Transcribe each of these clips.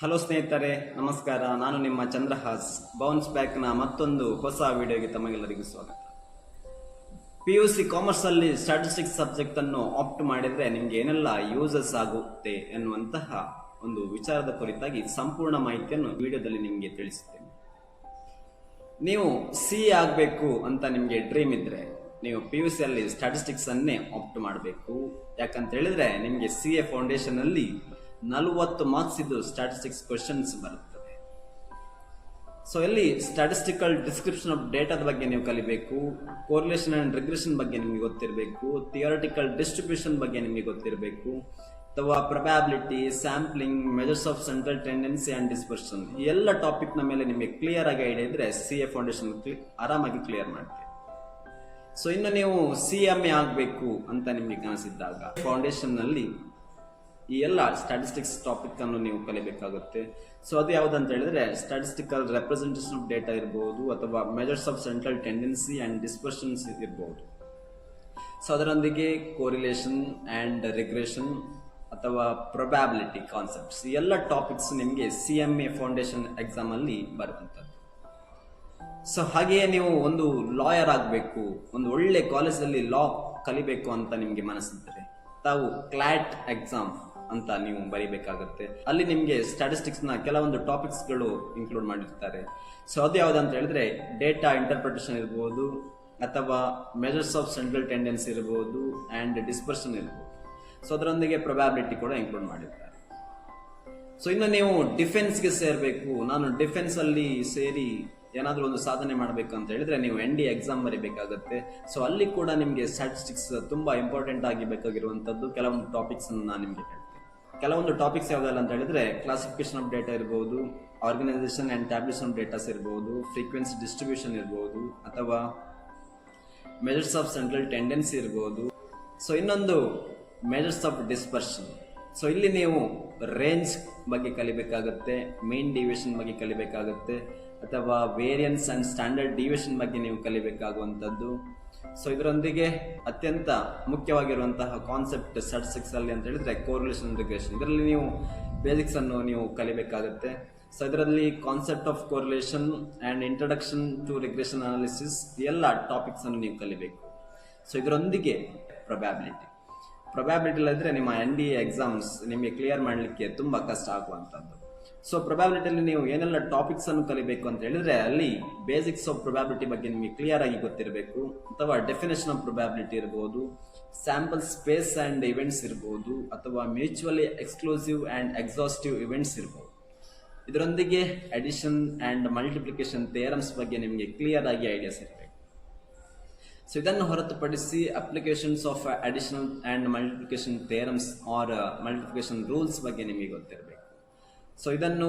Hello ಸ್ನೇಹಿತರೆ, ನಮಸ್ಕಾರ. ನಾನು ನಿಮ್ಮ ಚಂದ್ರಹಾಸ್. ಬೌನ್ಸ್ ಬ್ಯಾಕ್ನ ಮತ್ತೊಂದು ಹೊಸ ವಿಡಿಯೋಗೆ ತಮಗೆಲ್ಲರಿಗೂ ಸ್ವಾಗತ. PUC ಕಾಮರ್ಸ್ ಅಲ್ಲಿ ಸ್ಟ್ಯಾಟಿಸ್ಟಿಕ್ಸ್ ಸಬ್ಜೆಕ್ಟ್ ಅನ್ನು ಆಪ್ಟ್ ಮಾಡಿದ್ರೆ ನಿಮ್ಗೆ ಏನೆಲ್ಲ ಯೂಸಸ್ ಆಗುತ್ತೆ ಎನ್ನುವಂತಹ ಒಂದು ವಿಚಾರದ ಕುರಿತಾಗಿ ಸಂಪೂರ್ಣ ಮಾಹಿತಿಯನ್ನು ವಿಡಿಯೋದಲ್ಲಿ ನಿಮಗೆ ತಿಳಿಸುತ್ತೇನೆ. ನೀವು CA ಆಗಬೇಕು ಅಂತ ನಿಮಗೆ ಡ್ರೀಮ್ ಇದ್ರೆ ನೀವು PUC ಅಲ್ಲಿ ಸ್ಟ್ಯಾಟಿಸ್ಟಿಕ್ಸ್ ಅನ್ನೇ ಆಪ್ಟ್ ಮಾಡಬೇಕು. ಯಾಕಂತ ಹೇಳಿದ್ರೆ ನಿಮಗೆ CA ಫೌಂಡೇಶನ್ ಅಲ್ಲಿ 40 ಮಾರ್ಕ್ಸ್ ಇದ್ದು ಸ್ಟ್ಯಾಟಿಸ್ಟಿಕ್ಸ್ ಕ್ವೆಶನ್ಸ್ ಬರುತ್ತದೆ. ಸೊ ಇಲ್ಲಿ ಸ್ಟ್ಯಾಟಿಸ್ಟಿಕಲ್ ಡಿಸ್ಕ್ರಿಪ್ಷನ್ ಆಫ್ ಡೇಟಾದ ಬಗ್ಗೆ ನೀವು ಕಲಿಬೇಕು, ಕೋರಿಲೇಷನ್ ಅಂಡ್ ರಿಗ್ರೆಷನ್ ಬಗ್ಗೆ ನಿಮಗೆ ಗೊತ್ತಿರಬೇಕು, ಥಿಯರಿಟಿಕಲ್ ಡಿಸ್ಟ್ರಿಬ್ಯೂಷನ್ ಬಗ್ಗೆ ನಿಮಗೆ ಗೊತ್ತಿರಬೇಕು, ಅಥವಾ probability, sampling, measures of central tendency and dispersion, ಈ ಎಲ್ಲ ಟಾಪಿಕ್ ನ ಮೇಲೆ ನಿಮಗೆ ಕ್ಲಿಯರ್ ಆಗಿ ಐಡಿಯಾ ಇದ್ರೆ CA ಫೌಂಡೇಶನ್ ಆರಾಮಾಗಿ ಕ್ಲಿಯರ್ ಮಾಡ್ತೀವಿ. ಸೊ ಇನ್ನು ನೀವು CMA ಆಗಬೇಕು ಅಂತ ನಿಮಗೆ ಕನಸಿದ್ದಾಗ ಫೌಂಡೇಶನ್ ನಲ್ಲಿ ಈ ಎಲ್ಲ ಸ್ಟ್ಯಾಟಿಸ್ಟಿಕ್ಸ್ ಟಾಪಿಕ್ ಅನ್ನು ನೀವು ಕಲಿಬೇಕಾಗುತ್ತೆ. ಸೊ ಅದು ಯಾವ್ದಂತ ಹೇಳಿದ್ರೆ ಸ್ಟ್ಯಾಟಿಸ್ಟಿಕಲ್ ರೆಪ್ರೆಸೆಂಟೇಷನ್ ಆಫ್ ಡೇಟಾ ಇರಬಹುದು, ಅಥವಾ measures of central tendency and dispersions ಇರಬಹುದು. ಸೊ ಅದರೊಂದಿಗೆ ಕೋರಿಲೇಷನ್ ಅಂಡ್ ರಿಗ್ರೆಷನ್ ಅಥವಾ ಪ್ರೊಬ್ಯಾಬಿಲಿಟಿ ಕಾನ್ಸೆಪ್ಟ್ಸ್, ಈ ಎಲ್ಲ ಟಾಪಿಕ್ಸ್ ನಿಮಗೆ CMA ಫೌಂಡೇಶನ್ ಎಕ್ಸಾಮ್ ಅಲ್ಲಿ ಬರುವಂತದ್ದು. ಸೊ ಹಾಗೆಯೇ ನೀವು ಒಂದು ಲಾಯರ್ ಆಗಬೇಕು, ಒಂದು ಒಳ್ಳೆ ಕಾಲೇಜಲ್ಲಿ ಲಾ ಕಲಿಬೇಕು ಅಂತ ನಿಮಗೆ ಮನಸ್ಸಿದ್ರೆ ತಾವು ಕ್ಲಾಟ್ ಎಕ್ಸಾಮ್ ಅಂತ ನೀವು ಬರೀಬೇಕಾಗುತ್ತೆ. ಅಲ್ಲಿ ನಿಮಗೆ ಸ್ಟ್ಯಾಟಿಸ್ಟಿಕ್ಸ್ ನ ಕೆಲವೊಂದು ಟಾಪಿಕ್ಸ್ ಗಳು ಇನ್ಕ್ಲೂಡ್ ಮಾಡಿರ್ತಾರೆ. ಸೊ ಅದು ಯಾವ್ದಂತ ಹೇಳಿದ್ರೆ ಡೇಟಾ ಇಂಟರ್ಪ್ರಿಟೇಷನ್ ಇರಬಹುದು, ಅಥವಾ ಮೆಜರ್ಸ್ ಆಫ್ ಸೆಂಟ್ರಲ್ ಟೆಂಡೆನ್ಸಿ ಇರಬಹುದು ಅಂಡ್ ಡಿಸ್ಪರ್ಷನ್ ಇರಬಹುದು. ಸೊ ಅದರೊಂದಿಗೆ ಪ್ರೊಬ್ಯಾಬಿಲಿಟಿ ಕೂಡ ಇನ್ಕ್ಲೂಡ್ ಮಾಡಿರ್ತಾರೆ. ಸೊ ಇನ್ನು ನೀವು ಡಿಫೆನ್ಸ್ಗೆ ಸೇರ್ಬೇಕು, ನಾನು ಡಿಫೆನ್ಸ್ ಅಲ್ಲಿ ಸೇರಿ ಏನಾದ್ರೂ ಒಂದು ಸಾಧನೆ ಮಾಡಬೇಕು ಅಂತ ಹೇಳಿದ್ರೆ ನೀವು ND ಎಕ್ಸಾಮ್ ಬರೀಬೇಕಾಗುತ್ತೆ. ಸೊ ಅಲ್ಲಿ ಕೂಡ ನಿಮಗೆ ಸ್ಟ್ಯಾಟಿಸ್ಟಿಕ್ಸ್ ತುಂಬಾ ಇಂಪಾರ್ಟೆಂಟ್ ಆಗಿ ಬೇಕಾಗಿರುವಂತದ್ದು ಕೆಲವೊಂದು ಟಾಪಿಕ್ಸ್ ನಾನು ನಿಮಗೆ ಹೇಳ್ತೇನೆ. ಕೆಲವೊಂದು ಟಾಪಿಕ್ಸ್ ಯಾವ್ದಲ್ಲ ಅಂತ ಹೇಳಿದ್ರೆ ಕ್ಲಾಸಿಫಿಕೇಶನ್ ಆಫ್ ಡೇಟಾ ಇರಬಹುದು, ಆರ್ಗನೈಸೇಷನ್ ಅಂಡ್ ಟ್ಯಾಬ್ಲೇಷನ್ ಆಫ್ ಡೇಟಾಸ್ ಇರಬಹುದು, ಫ್ರೀಕ್ವೆನ್ಸಿ ಡಿಸ್ಟ್ರಿಬ್ಯೂಷನ್ ಇರಬಹುದು, ಅಥವಾ ಮೆಜರ್ಸ್ ಆಫ್ ಸೆಂಟ್ರಲ್ ಟೆಂಡೆನ್ಸಿ ಇರಬಹುದು. ಸೊ ಇನ್ನೊಂದು ಮೆಜರ್ಸ್ ಆಫ್ ಡಿಸ್ಪರ್ಷನ್. ಸೊ ಇಲ್ಲಿ ನೀವು ರೇಂಜ್ ಬಗ್ಗೆ ಕಲಿಬೇಕಾಗುತ್ತೆ, ಮೇನ್ ಡಿವಿಯೇಷನ್ ಬಗ್ಗೆ ಕಲಿಬೇಕಾಗುತ್ತೆ, ಅಥವಾ ವೇರಿಯನ್ಸ್ ಅಂಡ್ ಸ್ಟ್ಯಾಂಡರ್ಡ್ ಡಿವಿಯೇಷನ್ ಬಗ್ಗೆ ನೀವು ಕಲಿಬೇಕಾಗುವಂಥದ್ದು. ಸೊ ಇದರೊಂದಿಗೆ ಅತ್ಯಂತ ಮುಖ್ಯವಾಗಿರುವಂತಹ ಕಾನ್ಸೆಪ್ಟ್ ಸ್ಟ್ಯಾಟಿಸ್ಟಿಕ್ಸ್ ಅಲ್ಲಿ ಅಂತ ಹೇಳಿದ್ರೆ ಕೋರಿಲೇಷನ್ ರಿಗ್ರೆಷನ್. ಇದರಲ್ಲಿ ನೀವು ಬೇಸಿಕ್ಸ್ ಅನ್ನು ನೀವು ಕಲಿಬೇಕಾಗುತ್ತೆ. ಸೊ ಇದರಲ್ಲಿ concept of correlation and introduction to regression analysis, ಎಲ್ಲ ಟಾಪಿಕ್ಸ್ ಅನ್ನು ನೀವು ಕಲಿಬೇಕು. ಸೊ ಇದರೊಂದಿಗೆ ಪ್ರೊಬ್ಯಾಬಿಲಿಟಿ ಇಲ್ಲದ್ರೆ ನಿಮ್ಮ ND ಎಕ್ಸಾಮ್ಸ್ ನಿಮಗೆ ಕ್ಲಿಯರ್ ಮಾಡಲಿಕ್ಕೆ ತುಂಬಾ ಕಷ್ಟ ಆಗುವಂಥದ್ದು. ಸೊ ಪ್ರೊಬ್ಯಾಬಿಲಿಟಿಯಲ್ಲಿ ನೀವು ಏನೆಲ್ಲ ಟಾಪಿಕ್ಸ್ ಅನ್ನು ಕಲಿಬೇಕು ಅಂತ ಹೇಳಿದ್ರೆ ಅಲ್ಲಿ ಬೇಸಿಕ್ಸ್ ಆಫ್ ಪ್ರೊಬ್ಯಾಬಿಲಿಟಿ ಬಗ್ಗೆ ನಿಮಗೆ ಕ್ಲಿಯರ್ ಆಗಿ ಗೊತ್ತಿರಬೇಕು, ಅಥವಾ ಡೆಫಿನೇಷನ್ ಆಫ್ ಪ್ರೊಬ್ಯಾಬಿಲಿಟಿ ಇರಬಹುದು, ಸ್ಯಾಂಪಲ್ ಸ್ಪೇಸ್ ಅಂಡ್ ಇವೆಂಟ್ಸ್ ಇರಬಹುದು, ಅಥವಾ mutually exclusive and exhaustive events ಇರಬಹುದು. ಇದರೊಂದಿಗೆ ಅಡಿಷನ್ ಅಂಡ್ ಮಲ್ಟಿಪ್ಲಿಕೇಶನ್ ಥಿಯರಮ್ಸ್ ಬಗ್ಗೆ ನಿಮಗೆ ಕ್ಲಿಯರ್ ಆಗಿ ಐಡಿಯಾಸ್ ಇರಬೇಕು. ಸೊ ಇದನ್ನು ಹೊರತುಪಡಿಸಿ applications of additional and multiplication theorems or multiplication rules ಬಗ್ಗೆ ನಿಮಗೆ ಗೊತ್ತಿರಬೇಕು. ಸೊ ಇದನ್ನು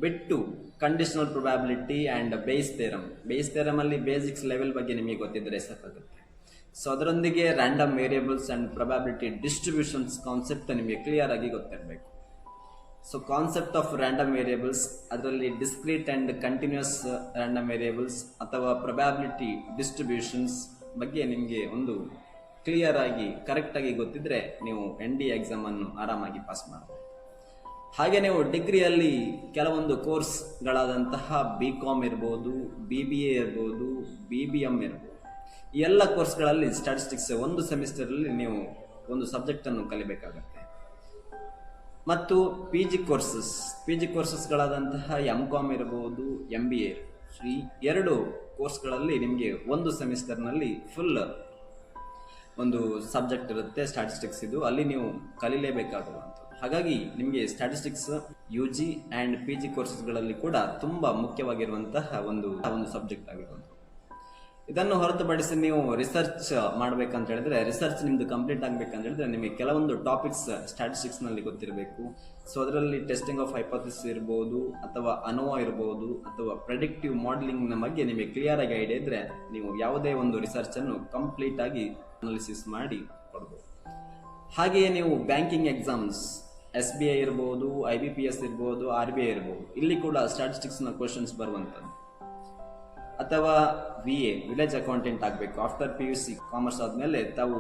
ಬಿಟ್ಟು conditional probability and Bayes theorem ಅಲ್ಲಿ ಬೇಸಿಕ್ಸ್ ಲೆವೆಲ್ ಬಗ್ಗೆ ನಿಮಗೆ ಗೊತ್ತಿದ್ರೆ ಸಾಕಾಗುತ್ತೆ. ಸೊ ಅದರೊಂದಿಗೆ random variables and probability distributions concept ನಿಮಗೆ ಕ್ಲಿಯರ್ ಆಗಿ ಗೊತ್ತಿರಬೇಕು. So concept of random variables, ಅದರಲ್ಲಿ discrete and continuous random variables ಅಥವಾ ಪ್ರೊಬ್ಯಾಬಿಲಿಟಿ ಡಿಸ್ಟ್ರಿಬ್ಯೂಷನ್ಸ್ ಬಗ್ಗೆ ನಿಮಗೆ ಒಂದು ಕ್ಲಿಯರ್ ಆಗಿ ಕರೆಕ್ಟ್ ಆಗಿ ಗೊತ್ತಿದ್ರೆ ನೀವು ND ಎಕ್ಸಾಮ್ ಅನ್ನು ಆರಾಮಾಗಿ ಪಾಸ್ ಮಾಡಬಹುದು. ಹಾಗೆ ನೀವು ಡಿಗ್ರಿಯಲ್ಲಿ ಕೆಲವೊಂದು ಕೋರ್ಸ್ಗಳಾದಂತಹ BCom ಇರ್ಬೋದು, BBA ಇರ್ಬೋದು, BBM ಇರ್ಬೋದು, ಈ ಎಲ್ಲ ಕೋರ್ಸ್ಗಳಲ್ಲಿ ಸ್ಟ್ಯಾಟಿಸ್ಟಿಕ್ಸ್ ಒಂದು ಸೆಮಿಸ್ಟರ್ ಅಲ್ಲಿ ನೀವು ಒಂದು ಸಬ್ಜೆಕ್ಟ್ ಅನ್ನು ಕಲಿಬೇಕಾಗುತ್ತೆ. ಮತ್ತು PG ಕೋರ್ಸಸ್ಗಳಾದಂತಹ MCom ಇರಬಹುದು, MBA, ಈ ಎರಡು ಕೋರ್ಸ್ಗಳಲ್ಲಿ ನಿಮಗೆ ಒಂದು ಸೆಮಿಸ್ಟರ್ನಲ್ಲಿ ಫುಲ್ ಒಂದು ಸಬ್ಜೆಕ್ಟ್ ಇರುತ್ತೆ ಸ್ಟ್ಯಾಟಿಸ್ಟಿಕ್ಸ್. ಇದು ಅಲ್ಲಿ ನೀವು ಕಲಿಲೇಬೇಕಾಗುವಂಥದ್ದು. ಹಾಗಾಗಿ ನಿಮಗೆ ಸ್ಟ್ಯಾಟಿಸ್ಟಿಕ್ಸ್ UG ಅಂಡ್ PG ಕೋರ್ಸಸ್ಗಳಲ್ಲಿ ಕೂಡ ತುಂಬಾ ಮುಖ್ಯವಾಗಿರುವಂತಹ ಒಂದು ಸಬ್ಜೆಕ್ಟ್ ಆಗಿರುವಂಥದ್ದು. ಇದನ್ನು ಹೊರತುಪಡಿಸಿ ನೀವು ರಿಸರ್ಚ್ ಮಾಡ್ಬೇಕಂತ ಹೇಳಿದ್ರೆ, ರಿಸರ್ಚ್ ನಿಮ್ದು ಕಂಪ್ಲೀಟ್ ಆಗ್ಬೇಕಂತ ಹೇಳಿದ್ರೆ ನಿಮಗೆ ಕೆಲವೊಂದು ಟಾಪಿಕ್ಸ್ ಸ್ಟ್ಯಾಟಿಸ್ಟಿಕ್ಸ್ ನಲ್ಲಿ ಗೊತ್ತಿರಬೇಕು. ಸೊ ಅದರಲ್ಲಿ ಟೆಸ್ಟಿಂಗ್ ಆಫ್ ಹೈಪೋಥಿಸಿಸ್ ಇರಬಹುದು, ಅಥವಾ ANOVA ಇರಬಹುದು, ಅಥವಾ ಪ್ರೆಡಿಕ್ಟಿವ್ ಮಾಡೆಲಿಂಗ್ ನ ಬಗ್ಗೆ ನಿಮಗೆ ಕ್ಲಿಯರ್ ಆಗಿ ಐಡಿಯಾ ಇದ್ರೆ ನೀವು ಯಾವುದೇ ಒಂದು ರಿಸರ್ಚ್ ಅನ್ನು ಕಂಪ್ಲೀಟ್ ಆಗಿ ಅನಾಲಿಸಿಸ್ ಮಾಡಿ ಕೊಡಬಹುದು. ಹಾಗೆಯೇ ನೀವು ಬ್ಯಾಂಕಿಂಗ್ ಎಕ್ಸಾಮ್ಸ್ SBI ಇರಬಹುದು, IBPS ಇರಬಹುದು, RBI ಇರಬಹುದು, ಇಲ್ಲಿ ಕೂಡ ಸ್ಟ್ಯಾಟಿಸ್ಟಿಕ್ಸ್ ನ ಕ್ವಶನ್ಸ್ ಬರುವಂತದ್ದು. ಅಥವಾ VA ವಿಲೇಜ್ ಅಕೌಂಟೆಂಟ್ ಆಗಬೇಕು, ಆಫ್ಟರ್ PUC ಕಾಮರ್ಸ್ ಆದ್ಮೇಲೆ ತಾವು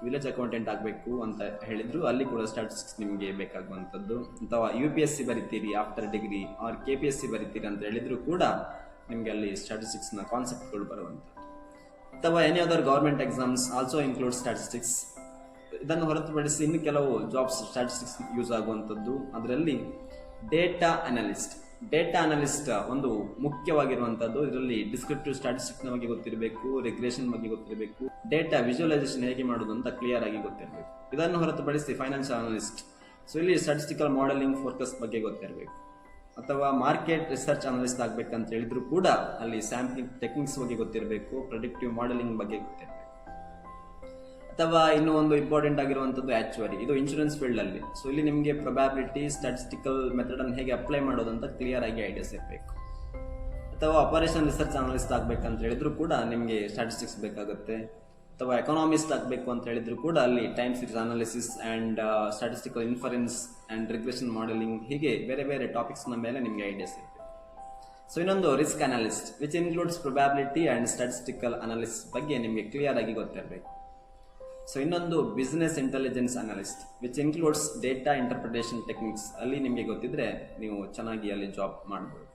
ವಿಲೇಜ್ ಅಕೌಂಟೆಂಟ್ ಆಗಬೇಕು ಅಂತ ಹೇಳಿದ್ರು ಅಲ್ಲಿ ಕೂಡ ಸ್ಟ್ಯಾಟಿಸ್ಟಿಕ್ಸ್ ನಿಮಗೆ ಬೇಕಾಗುವಂಥದ್ದು. ಅಥವಾ UPSC ಬರಿತೀರಿ ಆಫ್ಟರ್ ಡಿಗ್ರಿ ಆರ್ KPSC ಬರಿತೀರಿ ಅಂತ ಹೇಳಿದ್ರು ಕೂಡ ನಿಮಗೆ ಅಲ್ಲಿ ಸ್ಟ್ಯಾಟಿಸ್ಟಿಕ್ಸ್ನ ಕಾನ್ಸೆಪ್ಟ್ಗಳು ಬರುವಂಥದ್ದು. ಅಥವಾ any other government exams also include statistics. ಇದನ್ನು ಹೊರತುಪಡಿಸಿ ಇನ್ನು ಕೆಲವು ಜಾಬ್ಸ್ ಸ್ಟ್ಯಾಟಿಸ್ಟಿಕ್ಸ್ ಯೂಸ್ ಆಗುವಂಥದ್ದು. ಅದರಲ್ಲಿ ಡೇಟಾ ಅನಲಿಸ್ಟ್ ಒಂದು ಮುಖ್ಯವಾಗಿರುವಂಥದ್ದು. ಇದರಲ್ಲಿ ಡಿಸ್ಕ್ರಿಪ್ಟಿವ್ ಸ್ಟ್ಯಾಟಿಸ್ಟಿಕ್ಸ್ ಬಗ್ಗೆ ಗೊತ್ತಿರಬೇಕು, ರಿಗ್ರೆಷನ್ ಬಗ್ಗೆ ಗೊತ್ತಿರಬೇಕು, ಡೇಟಾ ವಿಜುವಲೈಸೇಷನ್ ಹೇಗೆ ಮಾಡೋದು ಅಂತ ಕ್ಲಿಯರ್ ಆಗಿ ಗೊತ್ತಿರಬೇಕು. ಇದನ್ನು ಹೊರತುಪಡಿಸಿ ಫೈನಾನ್ಷಿಯಲ್ ಅನಲಿಸ್ಟ್, ಸೊ ಇಲ್ಲಿ ಸ್ಟ್ಯಾಟಿಸ್ಟಿಕಲ್ ಮಾಡೆಲಿಂಗ್ ಫೋರ್ಕಸ್ ಬಗ್ಗೆ ಗೊತ್ತಿರಬೇಕು. ಅಥವಾ ಮಾರ್ಕೆಟ್ ರಿಸರ್ಚ್ ಅನಲಿಸ್ಟ್ ಆಗ್ಬೇಕಂತ ಹೇಳಿದ್ರು ಕೂಡ ಅಲ್ಲಿ ಸ್ಯಾಂಪ್ಲಿಂಗ್ ಟೆಕ್ನಿಕ್ಸ್ ಬಗ್ಗೆ ಗೊತ್ತಿರಬೇಕು, ಪ್ರೆಡಿಕ್ಟಿವ್ ಮಾಡೆಲಿಂಗ್ ಬಗ್ಗೆ ಗೊತ್ತಿರಬೇಕು. ಅಥವಾ ಇನ್ನೂ ಒಂದು ಇಂಪಾರ್ಟೆಂಟ್ ಆಗಿರುವಂಥದ್ದು ಆಕ್ಚುರಿ, ಇದು ಇನ್ಶೂರೆನ್ಸ್ ಫೀಲ್ಡ್ ಅಲ್ಲಿ. ಸೊ ಇಲ್ಲಿ ನಿಮಗೆ ಪ್ರೊಬ್ಯಾಬಿಲಿಟಿ ಸ್ಟ್ಯಾಟಿಸ್ಟಿಕಲ್ ಮೆಥಡ್ ಅನ್ನು ಹೇಗೆ ಅಪ್ಲೈ ಮಾಡೋದು ಅಂತ ಕ್ಲಿಯರ್ ಆಗಿ ಐಡಿಯಾಸ್ ಇರಬೇಕು. ಅಥವಾ ಆಪರೇಷನ್ ರಿಸರ್ಚ್ ಅನಲಿಸ್ಟ್ ಆಗ್ಬೇಕಂತ ಹೇಳಿದ್ರು ಕೂಡ ನಿಮಗೆ ಸ್ಟ್ಯಾಟಿಸ್ಟಿಕ್ಸ್ ಬೇಕಾಗುತ್ತೆ. ಅಥವಾ ಎಕನಾಮಿಸ್ಟ್ ಆಗಬೇಕು ಅಂತ ಹೇಳಿದ್ರು ಕೂಡ ಅಲ್ಲಿ time series analysis and statistical inference and regression modelling, ಹೀಗೆ ಬೇರೆ ಬೇರೆ ಟಾಪಿಕ್ಸ್ನ ಮೇಲೆ ನಿಮಗೆ ಐಡಿಯಾಸ್ ಇರಬೇಕು. ಸೊ ಇನ್ನೊಂದು risk analyst which includes probability and statistical analysis ಬಗ್ಗೆ ನಿಮಗೆ ಕ್ಲಿಯರ್ ಆಗಿ ಗೊತ್ತಿರಬೇಕು. ಸೊ ಇನ್ನೊಂದು business intelligence analyst which includes data interpretation techniques, ಅಲ್ಲಿ ನಿಮಗೆ ಗೊತ್ತಿದ್ರೆ ನೀವು ಚೆನ್ನಾಗಿ ಅಲ್ಲಿ ಜಾಬ್ ಮಾಡ್ಬೋದು.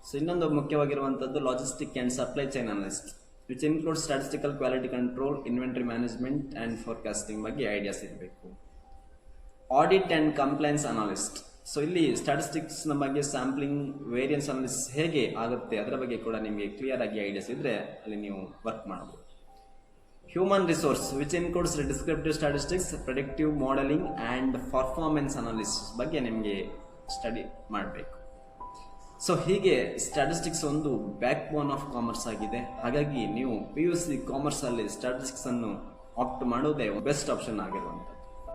ಸೊ ಇನ್ನೊಂದು ಮುಖ್ಯವಾಗಿರುವಂಥದ್ದು logistic and supply chain analyst which includes statistical quality control, inventory management and forecasting ಬಗ್ಗೆ ಐಡಿಯಾಸ್ ಇರಬೇಕು. Audit and compliance analyst, so ಇಲ್ಲಿ ಸ್ಟ್ಯಾಟಿಸ್ಟಿಕ್ಸ್ನ ಬಗ್ಗೆ ಸ್ಯಾಂಪ್ಲಿಂಗ್ ವೇರಿಯನ್ಸ್ ಅನಾಲಿಸಿಸ್ ಹೇಗೆ ಆಗುತ್ತೆ ಅದರ ಬಗ್ಗೆ ಕೂಡ ನಿಮಗೆ ಕ್ಲಿಯರ್ ಆಗಿ ಐಡಿಯಾಸ್ ಇದ್ದರೆ ಅಲ್ಲಿ ನೀವು ವರ್ಕ್ ಮಾಡಬಹುದು. Human resource which includes descriptive statistics, predictive modelling and performance analysis ಬಗ್ಗೆ ನಿಮಗೆ ಸ್ಟಡಿ ಮಾಡಬೇಕು. ಸೊ ಹೀಗೆ ಸ್ಟ್ಯಾಟಿಸ್ಟಿಕ್ಸ್ ಒಂದು ಬ್ಯಾಕ್ ಬೋನ್ ಆಫ್ ಕಾಮರ್ಸ್ ಆಗಿದೆ. ಹಾಗಾಗಿ ನೀವು PUC ಕಾಮರ್ಸ್ ಅಲ್ಲಿ ಸ್ಟ್ಯಾಟಿಸ್ಟಿಕ್ಸ್ ಅನ್ನು ಆಪ್ಟ್ ಮಾಡೋದೇ ಬೆಸ್ಟ್ ಆಪ್ಷನ್ ಆಗಿರುವಂಥ.